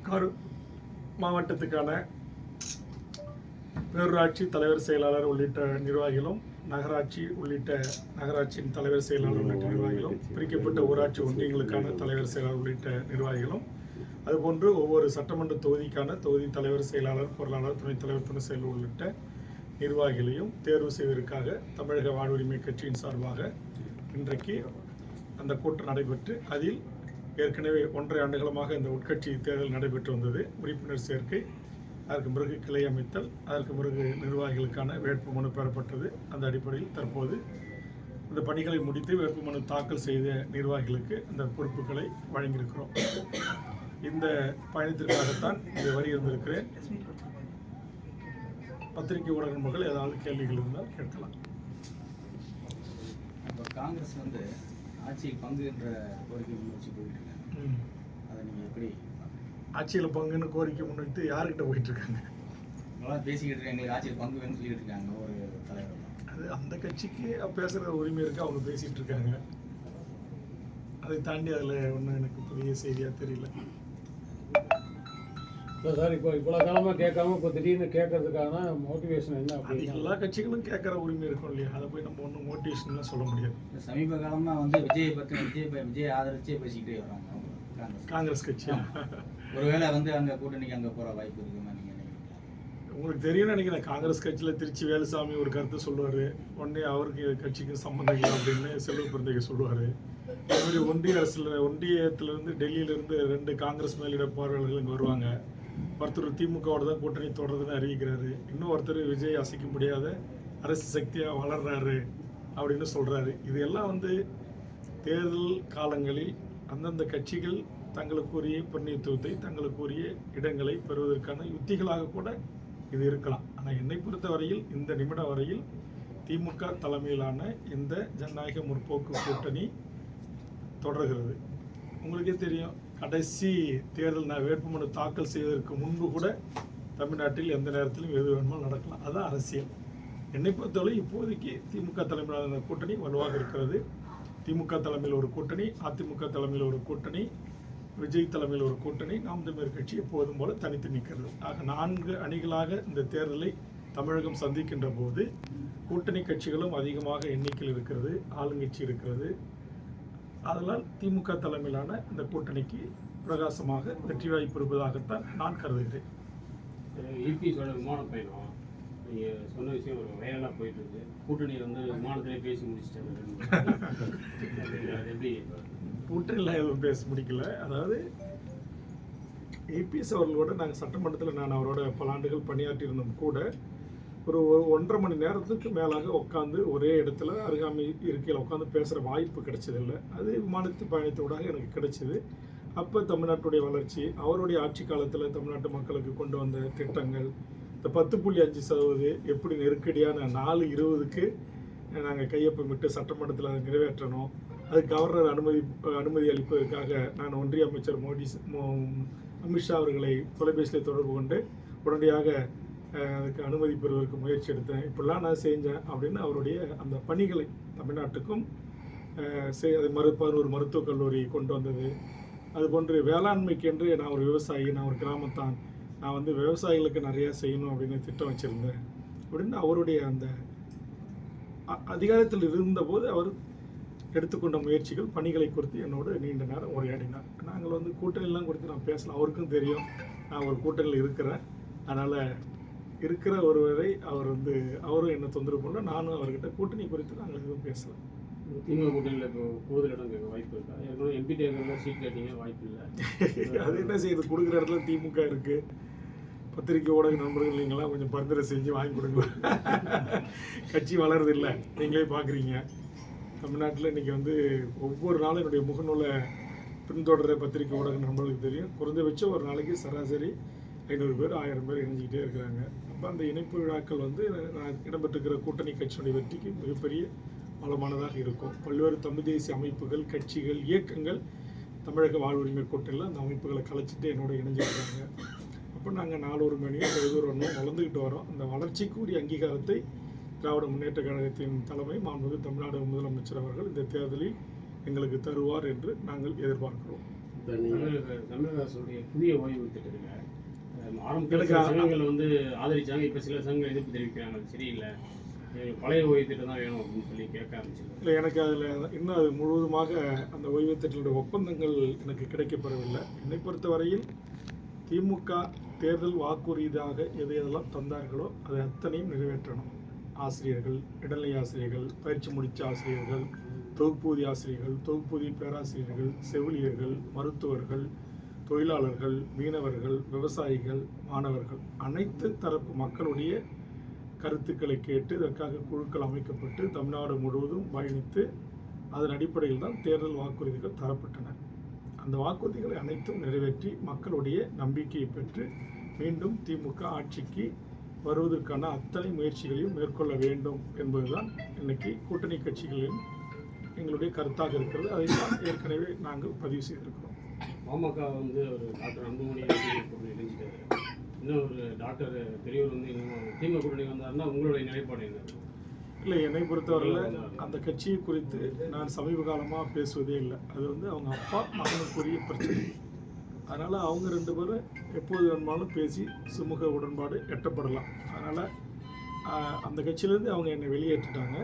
கரூர் மாவட்டத்துக்கான பேரூராட்சி தலைவர் செயலாளர் உள்ளிட்ட நிர்வாகிகளும், நகராட்சி உள்ளிட்ட நகராட்சியின் தலைவர் செயலாளர் உள்ளிட்ட நிர்வாகிகளும், பிரிக்கப்பட்ட ஊராட்சி ஒன்றியங்களுக்கான தலைவர் செயலாளர் உள்ளிட்ட நிர்வாகிகளும், அதுபோன்று ஒவ்வொரு சட்டமன்ற தொகுதிக்கான தொகுதி தலைவர் செயலாளர், பொருளாளர், துணைத் தலைவர், துணை செயலர் உள்ளிட்ட நிர்வாகிகளையும் தேர்வு செய்வதற்காக தமிழக வாழ்வுரிமை கட்சியின் சார்பாக இன்றைக்கு அந்த கூட்டம் நடைபெற்று, அதில் ஏற்கனவே 1.5 ஆண்டுகளமாக இந்த உட்கட்சி தேர்தல் நடைபெற்று வந்தது. உறுப்பினர் சேர்க்கை, அதற்கு பிறகு கிளை அமைத்தல், அதற்கு பிறகு நிர்வாகிகளுக்கான வேட்புமனு பெறப்பட்டது. அந்த அடிப்படையில் தற்போது இந்த பணிகளை முடித்து வேட்புமனு தாக்கல் செய்த நிர்வாகிகளுக்கு அந்த பொறுப்புகளை வழங்கியிருக்கிறோம். இந்த பயணத்திற்காகத்தான் இங்கே வருகிறேன். பத்திரிகை ஊடக நண்பர்கள் ஏதாவது கேள்விகள் இருந்தால் கேட்கலாம். காங்கிரஸ் ஆட்சியில் பங்கு என்ற கோரிக்கை முன்வச்சு போயிட்டு இருக்காங்க. அதை நீங்கள் எப்படி ஆட்சியில் பங்குன்னு கோரிக்கை முன்வைத்து யாருக்கிட்ட போயிட்டு இருக்காங்க? பேசிக்கிட்டு இருக்காங்க, எங்களுக்கு ஆட்சியில் பங்கு வேணும்னு சொல்லிட்டு இருக்காங்க ஒரு தலைவர். அது அந்த கட்சிக்கு பேசுகிற உரிமை இருக்கு, அவங்க பேசிகிட்டு இருக்காங்க. அதை தாண்டி அதில் ஒன்றும் எனக்கு புதிய செய்தியாக தெரியல. சார், இப்போ இவ்வளோ காலமாக கேட்காம இப்போ திடீர்னு கேட்கறதுக்கான மோட்டிவேஷன் என்ன? அது எல்லா கட்சிகளும் கேட்குற உரிமை இருக்கும் இல்லையா? அதை போய் நம்ம ஒன்றும் மோட்டிவேஷன்லாம் சொல்ல முடியாது. சமீப காலமாக விஜயை பற்றி விஜய் ஆதரிச்சே பேசிக்கிட்டே வராங்க காங்கிரஸ் கட்சி. ஒருவேளை அங்கே கூட்டணிக்கு அங்கே போகிற வாய்ப்பு இருக்குமா நீங்கள் நினைக்கிறீங்க? உங்களுக்கு தெரியும்னு நினைக்கிறேன். காங்கிரஸ் கட்சியில் திருச்சி வேலுசாமி ஒரு கருத்து சொல்லுவார், உடனே அவருக்கு கட்சிக்கு சம்மந்தம் இல்லை அப்படின்னு செல்வ பிறந்தைக்கு சொல்லுவார். அதுமாதிரி ஒன்றியத்திலிருந்து டெல்லியிலேருந்து 2 காங்கிரஸ் மேலிட பார்வையாளர்கள் இங்கே வருவாங்க. ஒருத்தர் திமுகவோட தான் கூட்டணி தொடருதுன்னு அறிவிக்கிறாரு, இன்னும் ஒருத்தர் விஜய் அசைக்க முடியாத அரசு சக்தியாக வளர்றாரு அப்படின்னு சொல்கிறாரு. இது எல்லாம் தேர்தல் காலங்களில் அந்தந்த கட்சிகள் தங்களுக்குரிய பிரதிநிதித்துவத்தை, தங்களுக்குரிய இடங்களை பெறுவதற்கான யுத்திகளாக கூட இது இருக்கலாம். ஆனால் என்னை பொறுத்த வரையில், இந்த நிமிடம் வரையில் திமுக தலைமையிலான இந்த ஜனநாயக முற்போக்கு கூட்டணி தொடர்கிறது. உங்களுக்கே தெரியும், கடைசி தேர்தல் வேட்புமனு தாக்கல் செய்வதற்கு முன்பு கூட தமிழ்நாட்டில் எந்த நேரத்திலும் எது வேணுமாலும் நடக்கலாம். அதுதான் அரசியல். என்னை பொறுத்தவரை இப்போதைக்கு திமுக தலைமையிலான கூட்டணி வலுவாக இருக்கிறது. திமுக தலைமையில் ஒரு கூட்டணி, அதிமுக தலைமையில் ஒரு கூட்டணி, விஜய் தலைமையில் ஒரு கூட்டணி, நாம் தமிழர் கட்சி எப்போதும் போல தனித்து நிற்கிறது. ஆக 4 அணிகளாக இந்த தேர்தலை தமிழகம் சந்திக்கின்ற போது கூட்டணி கட்சிகளும் அதிகமாக எண்ணிக்கையில் இருக்கிறது, ஆளுங்கட்சி இருக்கிறது. அதனால் திமுக தலைமையிலான இந்த கூட்டணிக்கு பிரகாசமாக வெற்றி வாய்ப்பு இருப்பதாகத்தான் நான் கருதுகிறேன். ஈபிஸோட விமான பயணம் நீங்கள் சொன்ன விஷயம் ஒரு வைரலாக போயிட்டு இருக்கு. கூட்டணியில் விமானத்திலே பேசி முடிச்சிட்டாங்க. எப்படி கூட்டணியில் எதுவும் பேச முடிக்கல. அதாவது ஏபிஎஸ் அவர்களோட நாங்கள் சட்டமன்றத்தில் நான் அவரோட பல ஆண்டுகள் பணியாற்றியிருந்தோம் கூட ஒரு 1.5 மணி நேரத்துக்கு மேலாக உட்காந்து ஒரே இடத்துல அருகாமை இருக்கையில் உட்காந்து பேசுகிற வாய்ப்பு கிடைச்சதில்லை. அது விமானத்து பயணத்தோடாக எனக்கு கிடைச்சிது. அப்போ தமிழ்நாட்டுடைய வளர்ச்சி, அவருடைய ஆட்சி காலத்தில் தமிழ்நாட்டு மக்களுக்கு கொண்டு வந்த திட்டங்கள், இந்த 10.5% எப்படி நெருக்கடியான 4.20க்கு நாங்கள் கையொப்பமிட்டு சட்டமன்றத்தில் அதை நிறைவேற்றணும். அது கவர்னர் அனுமதி அளிப்பதற்காக நான் ஒன்றிய அமைச்சர் அமித்ஷா அவர்களை தொலைபேசியில் தொடர்பு கொண்டு உடனடியாக அதுக்கு அனுமதி பெறுவதற்கு முயற்சி எடுத்தேன். இப்படிலாம் நான் செஞ்சேன் அப்படின்னு அவருடைய அந்த பணிகளை தமிழ்நாட்டுக்கும் அது 11 மருத்துவக் கல்லூரி கொண்டு வந்தது. அதுபோன்று வேளாண்மைக்கென்று நான் ஒரு விவசாயி, நான் ஒரு கிராமத்தான், நான் விவசாயிகளுக்கு நிறையா செய்யணும் அப்படின்னு திட்டம் வச்சுருந்தேன் அப்படின்னு அவருடைய அந்த அதிகாரத்தில் இருந்தபோது அவர் எடுத்துக்கொண்ட முயற்சிகள், பணிகளை குறித்து என்னோடு நீண்ட நேரம் உரையாடினார். நாங்கள் கூட்டணியெல்லாம் குறித்து நான் பேசலாம். அவருக்கும் தெரியும் நான் ஒரு கூட்டணியில் இருக்கிறேன். அதனால் இருக்கிற ஒருவரை அவர் அவரும் என்ன தொந்தரவு பண்ணல, நானும் அவர்கிட்ட கூட்டணி குறித்து நாங்கள் எதுவும் பேசலாம். திமுக கூட்டணியில் இப்போ கூடுதல் இடம் கேட்க வாய்ப்பு இருக்கா? ஏற்கனவே எம்பி தேர்தலில் சீட் கேட்டீங்க, வாய்ப்பு இல்லை. அது என்ன செய்யுது, கொடுக்குற இடத்துல திமுக இருக்குது. பத்திரிகை ஊடக நண்பர்கள் நீங்களாம் கொஞ்சம் பரிந்துரை செஞ்சு வாங்கி கொடுங்க. கட்சி வளருது இல்லை, நீங்களே பார்க்குறீங்க. தமிழ்நாட்டில் இன்றைக்கி ஒவ்வொரு நாளும் என்னுடைய முகநூலை பின்தொடர பத்திரிகை ஊடக நண்பர்களுக்கு தெரியும். குறைந்தபட்சம் ஒரு நாளைக்கு சராசரி 500 பேர் 1000 பேர் இணைஞ்சிக்கிட்டே இருக்கிறாங்க. அப்போ அந்த இணைப்பு விழாக்கள் நான் இடம்பெற்றிருக்கிற கூட்டணி கட்சியினுடைய வெற்றிக்கு மிகப்பெரிய பலமானதாக இருக்கும். பல்வேறு தமிழ் தேசிய அமைப்புகள், கட்சிகள், இயக்கங்கள் தமிழக வாழ்வுரிமை கூட்டணியில் அந்த அமைப்புகளை கலைச்சிட்டு என்னோட இணைஞ்சிருக்காங்க. அப்போ நாங்கள் 4 மணியும் எழுதுறோம், வளர்ந்துக்கிட்டு வரோம். அந்த வளர்ச்சிக்குரிய அங்கீகாரத்தை திராவிட முன்னேற்ற கழகத்தின் தலைமை மாண்புமிகு தமிழ்நாடு முதலமைச்சர் அவர்கள் இந்த தேர்தலில் எங்களுக்கு தருவார் என்று நாங்கள் எதிர்பார்க்கிறோம். தமிழக அரசுடைய புதிய ஓய்வு திட்டத்தில் ஆரம்பத்தில் எனக்கு சில சங்கங்கள் வந்து ஆதரிச்சாங்க. இப்போ சில சங்கங்கள் எதிர்ப்பு தெரிவிக்கிறாங்க, அது சரியில்லை, எங்களுக்கு பழைய ஓய்வு திட்டம் தான் வேணும் அப்படின்னு சொல்லி கேட்க ஆரம்பிச்சிருக்காங்க. இல்லை, எனக்கு அதில் இன்னும் அது முழுவதுமாக அந்த ஓய்வூதியத்தினுடைய ஒப்பந்தங்கள் எனக்கு கிடைக்கப்பெறவில்லை. என்னை பொறுத்தவரையில் திமுக தேர்தல் வாக்குறுதியாக எதையெல்லாம் தந்தார்களோ அதை அத்தனையும் நிறைவேற்றணும். ஆசிரியர்கள், இடைநிலை ஆசிரியர்கள், பயிற்சி முடித்த ஆசிரியர்கள், தொகுப்பூதிய ஆசிரியர்கள், தொகுப்பூதிய பேராசிரியர்கள், செவிலியர்கள், மருத்துவர்கள், தொழிலாளர்கள், மீனவர்கள், விவசாயிகள், மாணவர்கள், அனைத்து தரப்பு மக்களுடைய கருத்துக்களை கேட்டு இதற்காக குழுக்கள் அமைக்கப்பட்டு தமிழ்நாடு முழுவதும் பயணித்து அதன் அடிப்படையில் தான் தேர்தல் வாக்குறுதிகள் தரப்பட்டன. அந்த வாக்குறுதிகளை அனைத்தும் நிறைவேற்றி மக்களுடைய நம்பிக்கையை பெற்று மீண்டும் திமுக ஆட்சிக்கு வருவதற்கான அத்தனை முயற்சிகளையும் மேற்கொள்ள வேண்டும் என்பதுதான் இன்னைக்கு கூட்டணி கட்சிகளின் எங்களுடைய கருத்தாக இருக்கிறது. அதை தான் ஏற்கனவே நாங்கள் பதிவு செய்திருக்கிறோம். பாமக வந்து ஒரு டாக்டர் அன்புமணி இணைஞ்சிட்டாரு. இன்னும் ஒரு டாக்டர் பெரியவர் வந்து இன்னும் திமுக கூட்டணி வந்தாருன்னா உங்களுடைய நிலைப்பாடு என்ன? இல்லை, என்னை பொறுத்தவரையில் அந்த கட்சியை குறித்து நான் சமீப காலமாக பேசுவதே இல்லை. அது வந்து அவங்க அப்பா மகனுக்குரிய பிரச்சனை. அதனால் அவங்க ரெண்டு பேரும் எப்போது வேணுமானாலும் பேசி சுமூக உடன்பாடு எட்டப்படலாம். அதனால் அந்த கட்சியிலேருந்து அவங்க என்னை வெளியேற்றிட்டாங்க.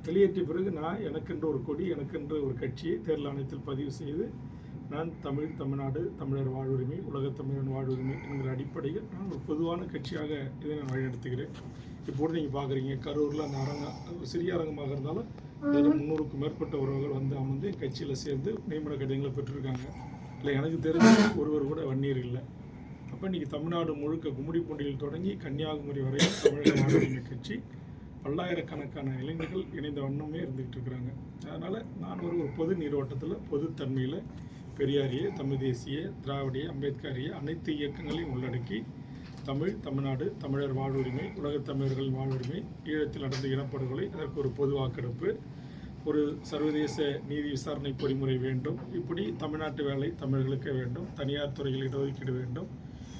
வெளியேற்றிய பிறகு நான் எனக்கென்று ஒரு கொடி, எனக்கென்று ஒரு கட்சியை தேர்தல் ஆணையத்தில் பதிவு செய்து நான் தமிழ்நாடு, தமிழர் வாழ்வுரிமை, உலகத் தமிழன் வாழ்வுரிமை என்கிற அடிப்படையில் நான் ஒரு பொதுவான கட்சியாக இதை நான் வழிநடத்துகிறேன். இப்போது நீங்கள் பார்க்குறீங்க, கரூரில் அந்த அரங்கம் சிறிய அரங்கமாக இருந்தாலும் 300க்கும் மேற்பட்ட உறவுகள் வந்து அமர்ந்து கட்சியில் சேர்ந்து நியமன கடிதங்களை பெற்றிருக்காங்க. இல்லை, எனக்கு தெரிஞ்ச ஒருவர் கூட வன்னியர் இல்லை. அப்போ இன்றைக்கி தமிழ்நாடு முழுக்க கும்மிடிப்பூண்டியில் தொடங்கி கன்னியாகுமரி வரையும் தமிழக வாழ்வுரிமை கட்சி பல்லாயிரக்கணக்கான இளைஞர்கள் இணைந்த வண்ணமே இருந்துகிட்டு இருக்கிறாங்க. அதனால் நான் ஒரு பொது நீரோட்டத்தில், பொதுத்தன்மையில் பெரியாரிய, தமிழ் தேசிய, திராவிடிய, அம்பேத்கரிய அனைத்து இயக்கங்களையும் உள்ளடக்கி தமிழ்நாடு, தமிழர் வாழ்வுரிமை, உலகத் தமிழர்கள் வாழ்வுரிமை, ஈழத்தில் நடந்த இனப்படுகொலை, அதற்கு ஒரு பொது வாக்கெடுப்பு, ஒரு சர்வதேச நீதி விசாரணை பொறிமுறை வேண்டும். இப்படி தமிழ்நாட்டு வேலை தமிழர்களுக்கு வேண்டும். தனியார் துறையில் இடஒதுக்கீடு வேண்டும்.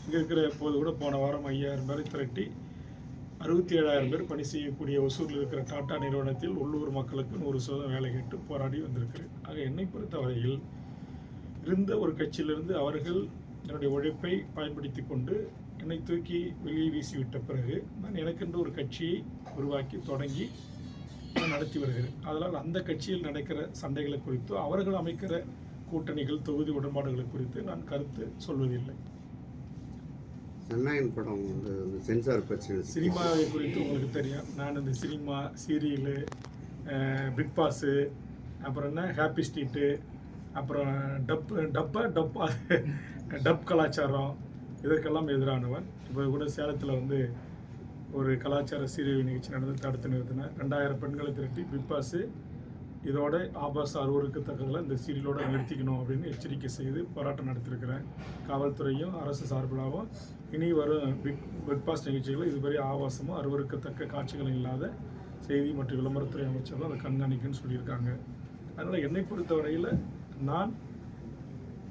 இங்கே இருக்கிற போது கூட போன வாரம் 5000 பேரை திரட்டி 67,000 பேர் பணி செய்யக்கூடிய ஒசூரில் இருக்கிற டாடா நிறுவனத்தில் உள்ளூர் மக்களுக்கு 100% வேலை கேட்டு போராடி வந்திருக்கிறேன். ஆக என்னை பொறுத்தவரையில் இருந்த ஒரு கட்சியிலிருந்து அவர்கள் என்னுடைய உழைப்பை பயன்படுத்தி கொண்டு என்னை தூக்கி வெளியே வீசிவிட்ட பிறகு நான் எனக்கென்று ஒரு கட்சியை உருவாக்கி தொடங்கி நடத்தி வருகிறேன். அதனால் அந்த கட்சியில் நடக்கிற சண்டைகளை குறித்து, அவர்கள் அமைக்கிற கூட்டணிகள், தொகுதி உடன்பாடுகளை குறித்து நான் கருத்து சொல்வதில்லை. சென்னாயின் படம் வந்து சென்சார் பிரச்சனை, சினிமாவை குறித்து உங்களுக்கு தெரியும். நான் இந்த சினிமா, சீரியலு, பிக் பாஸு, அப்புறம் என்ன ஹாப்பி ஸ்ட்ரீட்டு, அப்புறம் டப் கலாச்சாரம், இதற்கெல்லாம் எதிரானவன். இப்போ கூட சேலத்தில் வந்து ஒரு கலாச்சார சீரியல் நிகழ்ச்சி நடந்து தடுத்து நிறுத்தினேன். 2000 பெண்களை திரட்டி பிக் பாஸு இதோட ஆபாச அருவருக்கத்தக்கதில் இந்த சீரியலோட நிறுத்திக்கணும் அப்படின்னு எச்சரிக்கை செய்து போராட்டம் நடத்தியிருக்கிறேன். காவல்துறையும் அரசு சார்பிலாகவும் இனி வரும் பிக் பாஸ் நிகழ்ச்சிகளில் இதுவரை ஆபாசமும் அருவருக்கத்தக்க காட்சிகளும் இல்லாத செய்தி மற்றும் விளம்பரத்துறை அமைச்சர்களும் அதை கண்காணிக்குன்னு சொல்லியிருக்காங்க. அதனால் என்னை பொறுத்தவரையில் நான்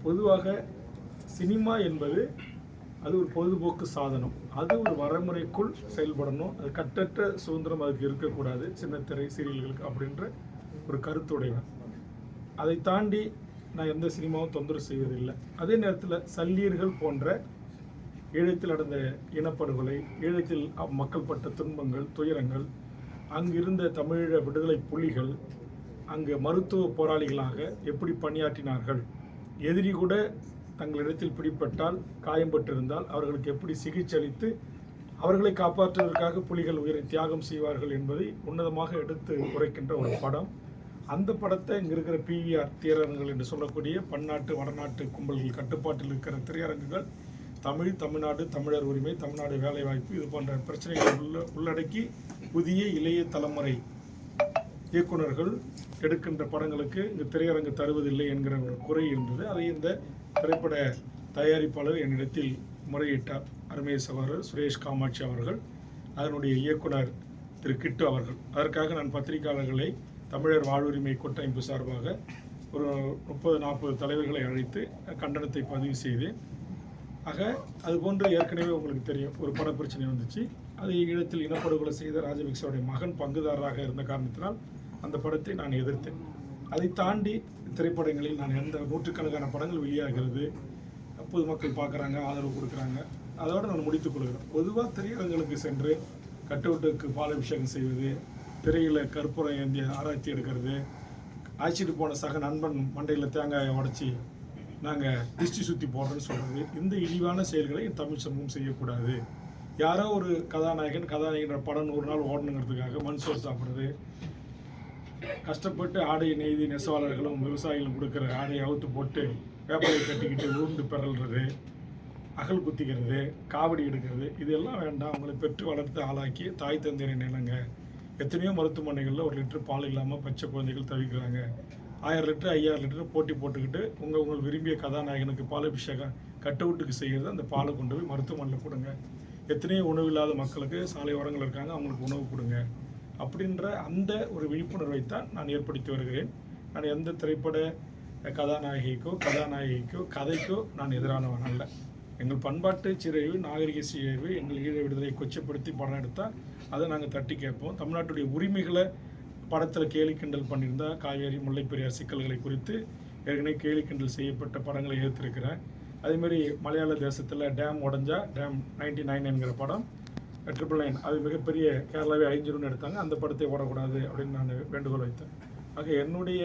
பொதுவாக சினிமா என்பது அது ஒரு பொழுதுபோக்கு சாதனம். அது ஒரு வரைமுறைக்குள் செயல்படணும். அது கட்டற்ற சுதந்திரம் அதுக்கு இருக்கக்கூடாது, சின்ன திரை சீரியல்களுக்கு அப்படின்ற ஒரு கருத்துடையவன். அதை தாண்டி நான் எந்த சினிமாவும் தொந்தரவு செய்வதில்லை. அதே நேரத்தில் சல்லியர்கள் போன்ற ஈழத்தில் நடந்த இனப்படுகொலை, ஈழத்தில் மக்கள் பட்ட துன்பங்கள், துயரங்கள், அங்கிருந்த தமிழீழ விடுதலை புலிகள் அங்கு மருத்துவ போராளிகளாக எப்படி பணியாற்றினார்கள், எதிரி கூட தங்களிடத்தில் பிடிப்பட்டால், காயம்பட்டிருந்தால் அவர்களுக்கு எப்படி சிகிச்சை அளித்து அவர்களை காப்பாற்றுவதற்காக புலிகள் உயிரை தியாகம் செய்வார்கள் என்பதை உன்னதமாக எடுத்து உரைக்கின்ற ஒரு படம். அந்த படத்தை இங்கே இருக்கிற PVR திரையரங்குகள் என்று சொல்லக்கூடிய பன்னாட்டு வடநாட்டு கும்பல்கள் கட்டுப்பாட்டில் இருக்கிற திரையரங்குகள் தமிழ்நாடு, தமிழர் உரிமை, தமிழ்நாடு வேலைவாய்ப்பு, இது போன்ற பிரச்சனைகளை உள்ளடக்கி புதிய இளைய தலைமுறை இயக்குநர்கள் எடுக்கின்ற படங்களுக்கு இங்கு திரையரங்கு தருவதில்லை என்கிற ஒரு குறை இருந்தது. அதை இந்த திரைப்பட தயாரிப்பாளர் என்னிடத்தில் முறையிட்டார். அருமை சகோதரர் சுரேஷ் காமாட்சி அவர்கள், அதனுடைய இயக்குனர் திரு கிட்டு அவர்கள். அதற்காக நான் பத்திரிகையாளர்களை தமிழர் வாழ்வுரிமை கூட்டமைப்பு சார்பாக ஒரு 30-40 தலைவர்களை அழைத்து கண்டனத்தை பதிவு செய்தேன். ஆக அதுபோன்று ஏற்கனவே உங்களுக்கு தெரியும், ஒரு பட பிரச்சனை வந்துச்சு. அதை ஈழத்தில் இனப்படுகொலை செய்த ராஜபக்சேவுடைய மகன் பங்குதாரராக இருந்த காரணத்தினால் அந்த படத்தை நான் எதிர்த்தேன். அதை தாண்டி திரைப்படங்களில் நான் எந்த நூற்றுக்கணக்கான படங்கள் வெளியாகிறது, பொதுமக்கள் பார்க்குறாங்க, ஆதரவு கொடுக்குறாங்க. அதோடு நான் முடித்துக் கொள்கிறேன். பொதுவாக திரையரங்களுக்கு சென்று கட்டவுட்டுக்கு பாலாபிஷேகம் செய்வது, திரையில் கற்பூரம் ஏந்திய ஆராய்ச்சி எடுக்கிறது, அழைச்சிட்டு போன சக நண்பன் மண்டையில் தேங்காயை உடச்சி நாங்கள் திருஷ்டி சுற்றி போடுறோன்னு சொல்கிறது, இந்த இழிவான செயல்களை தமிழ் சமூகம் செய்யக்கூடாது. யாரோ ஒரு கதாநாயகன் படம் 100 நாள் ஓடணுங்கிறதுக்காக மண் சோறு சாப்பிட்றது, கஷ்டப்பட்டு ஆடை நெய்தி நெசவாளர்களும் விவசாயிகளும் கொடுக்குற ஆடையை அவுத்து போட்டு வேப்பலையை கட்டிக்கிட்டு உருண்டு பிறல்றது, அகல் குத்திக்கிறது, காவடி எடுக்கிறது, இதெல்லாம் வேண்டாம். அவங்களை பெற்று வளர்த்து ஆளாக்கி தாய் தந்தையரை நிலங்க. எத்தனையோ மருத்துவமனைகளில் 1 லிட்டர் பால் இல்லாமல் பச்சை குழந்தைகள் தவிக்கிறாங்க. 1000 லிட்டர் 5000 லிட்டர் போட்டி போட்டுக்கிட்டு உங்கள் விரும்பிய கதாநாயகனுக்கு பாலாபிஷேகம் கட்டவுட்டுக்கு செய்கிறது, அந்த பாலை கொண்டு போய் மருத்துவமனையில் கொடுங்க. எத்தனையோ உணவு இல்லாத மக்களுக்கு சாலை ஓரங்கள் இருக்காங்க, அவங்களுக்கு உணவு கொடுங்க. அப்படின்ற அந்த ஒரு விழிப்புணர்வை தான் நான் ஏற்படுத்தி வருகிறேன். நான் எந்த திரைப்பட கதாநாயகிக்கோ கதைக்கோ நான் எதிரானவன் அல்ல. எங்கள் பண்பாட்டு சிறைவு, நாகரிக சிறைவு, எங்கள் ஈழ விடுதலை கொச்சப்படுத்தி படம் எடுத்தால் அதை நாங்கள் தட்டி கேட்போம். தமிழ்நாட்டுடைய உரிமைகளை படத்தில் கேலி கிண்டல் பண்ணியிருந்தா, காவேரி முல்லைப்பெரியார் சிக்கல்களை குறித்து ஏற்கனவே கேலி கிண்டல் செய்யப்பட்ட படங்களை ஏற்றிருக்கிறேன். அதேமாதிரி மலையாள தேசத்தில் டேம் உடஞ்சா டேம் 99 என்கிற படம் 999 அது மிகப்பெரிய கேரளாவே அழிஞ்சிரும்னு எடுத்தாங்க. அந்த படத்தை ஓடக்கூடாது அப்படின்னு நான் வேண்டுகோள் வைத்தேன். ஆக என்னுடைய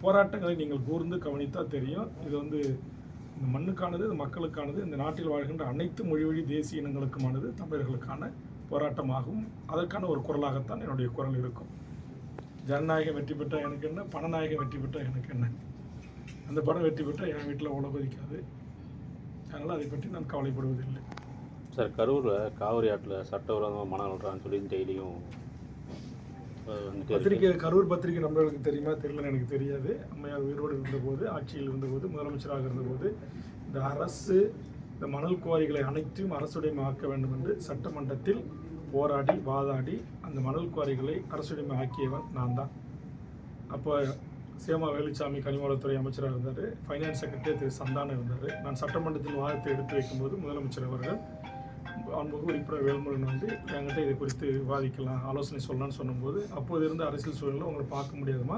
போராட்டங்களை நீங்கள் கூர்ந்து கவனித்தால் தெரியும். இது வந்து இந்த மண்ணுக்கானது, இது மக்களுக்கானது, இந்த நாட்டில் வாழ்கின்ற அனைத்து மொழி தேசிய இனங்களுக்குமானது, தமிழர்களுக்கான போராட்டமாகும். அதற்கான ஒரு குரலாகத்தான் என்னுடைய குரல் இருக்கும். ஜனநாயகம் வெற்றி பெற்றால் எனக்கு என்ன, பணநாயகம் வெற்றி பெற்றால் எனக்கு என்ன. அந்த படம் வெற்றி பெற்றால் என் வீட்டில் உல கொதிக்காது. அதனால் அதை பற்றி நான் கவலைப்படுவதில்லை. சார், கரூரில் காவிரி ஆற்றில் சட்டவிரோதமாக மணல் விடுறான்னு சொல்லி டெய்லியும் பத்திரிகை, கரூர் பத்திரிகை நம்மளுக்கு தெரியுமா தெரியலன்னு எனக்கு தெரியாது. அம்மையார் உயிரோடு இருந்தபோது, ஆட்சியில் இருந்தபோது, முதலமைச்சராக இருந்தபோது இந்த அரசு இந்த மணல் குவாரிகளை அனைத்தையும் அரசுடைமையாக்க வேண்டும் என்று சட்டமன்றத்தில் போராடி வாதாடி அந்த மணல் குவாரிகளை அரசுடைமை ஆக்கியவன் நான் தான். அப்போ சேமா வேலுச்சாமி கனிமவளத்துறை அமைச்சராக இருந்தார், ஃபைனான்ஸ் செக்ரட்டரி திரு சந்தானம் இருந்தார். நான் சட்டமன்றத்தில் வாதத்தை எடுத்து வைக்கும்போது முதலமைச்சர் அவர்கள் அன்புக்கு உறுப்பினர் வேல்முருகன் வந்து என்கிட்ட இதை குறித்து விவாதிக்கலாம், ஆலோசனை சொல்லலாம்னு சொன்னும்போது, அப்போது இருந்த அரசியல் சூழலில் உங்களை பார்க்க முடியாதுமா,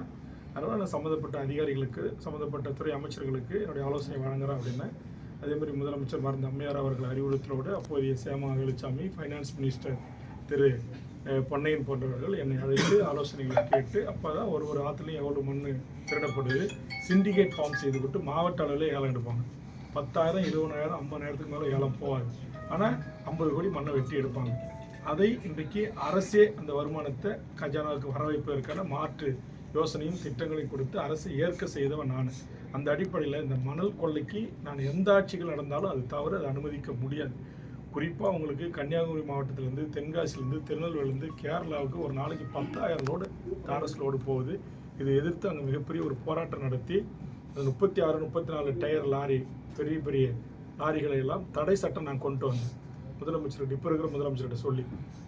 அதனால் நான் சம்மந்தப்பட்ட அதிகாரிகளுக்கு, சம்மந்தப்பட்ட துறை அமைச்சர்களுக்கு என்னுடைய ஆலோசனை வழங்குறேன் அப்படின்னு. அதேமாதிரி முதலமைச்சர் மறந்த அம்மையார் அவர்கள் அறிவுறுத்தலோடு அப்போதைய சேமா வேலுச்சாமி, ஃபைனான்ஸ் மினிஸ்டர் திரு பொன்னையன் போன்றவர்கள் என்னை அழைத்து ஆலோசனைகளை கேட்டு, அப்போ தான் ஒரு ஆற்றுலையும் எவ்வளோ மண் திருடப்படுது, சிண்டிகேட் ஃபார்ம் செய்துவிட்டு மாவட்ட அளவில் ஏலம் எடுப்பாங்க. 10,000, 20,000, 50,000க்கு மேலே ஏலம் போவாது. ஆனால் 50 கோடி மண்ணை வெட்டி எடுப்பாங்க. அதை இன்றைக்கு அரசே அந்த வருமானத்தை கஜானாவுக்கு வர வைப்பதற்கான மாற்று யோசனையும் திட்டங்களையும் கொடுத்து அரசை ஏற்க செய்தவன் நான். அந்த அடிப்படையில் இந்த மணல் கொள்ளைக்கு நான் எந்த ஆட்சிகள் நடந்தாலும் அது தவிர அதை அனுமதிக்க முடியாது. குறிப்பாக உங்களுக்கு கன்னியாகுமரி மாவட்டத்திலேருந்து, தென்காசிலேருந்து, திருநெல்வேலியிலேருந்து கேரளாவுக்கு ஒரு நாளைக்கு 10,000 லோடு டாரஸ் லோடு போகுது. இதை எதிர்த்து அங்கே மிகப்பெரிய ஒரு போராட்டம் நடத்தி அந்த 36, 34 டயர் லாரி, பெரிய பெரிய லாரிகளை எல்லாம் தடை சட்டம் நான் கொண்டு வந்தேன் முதலமைச்சர்கிட்ட, இப்போ இருக்கிற முதலமைச்சர்கிட்ட சொல்லி.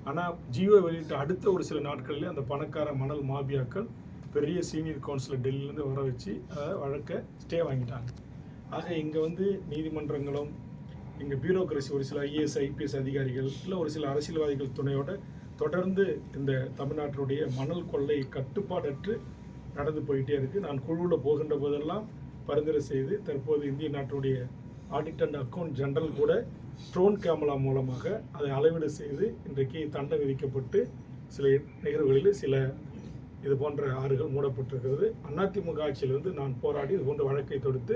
ஆனால் ஜியோ வெளியிட்ட அடுத்த ஒரு சில நாட்களிலே அந்த பணக்கார மணல் மாபியாக்கள் பெரிய சீனியர் கவுன்சிலர் டெல்லியிலேருந்து வர வச்சு அதை வழக்கை ஸ்டே வாங்கிட்டாங்க. ஆக இங்கே வந்து நீதிமன்றங்களும் இங்கே பியூரோக்ரசி, ஒரு சில IAS IPS அதிகாரிகள், இல்லை ஒரு சில அரசியல்வாதிகள் துணையோடு தொடர்ந்து இந்த தமிழ்நாட்டினுடைய மணல் கொள்ளை கட்டுப்பாடற்று நடந்து போயிட்டே இருக்குது. நான் குழுவில் போகின்ற போதெல்லாம் பரிந்துரை செய்து தற்போது இந்திய நாட்டுடைய ஆடிட் அண்ட் அக்கௌண்ட் ஜெனரல் கூட ட்ரோன் கேமரா மூலமாக அதை அளவீடு செய்து இன்றைக்கு தண்டனை விதிக்கப்பட்டு சில நிகழ்வுகளில் சில இது போன்ற ஆறுகள் மூடப்பட்டிருக்கிறது. அதிமுக ஆட்சியிலிருந்து நான் போராடி இது போன்ற வழக்கை தொடுத்து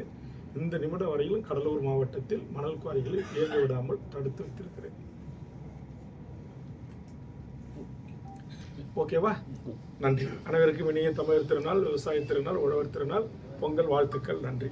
இந்த நிமிடம் வரையிலும் கடலூர் மாவட்டத்தில் மணல் குவாரிகளை இயங்க விடாமல் தடுத்து வைத்திருக்கிறேன். ஓகேவா? நன்றி. அனைவருக்கும் இனிய தமிழர் திருநாள், விவசாய திருநாள், உழவர் திருநாள், பொங்கல் வாழ்த்துக்கள். நன்றி.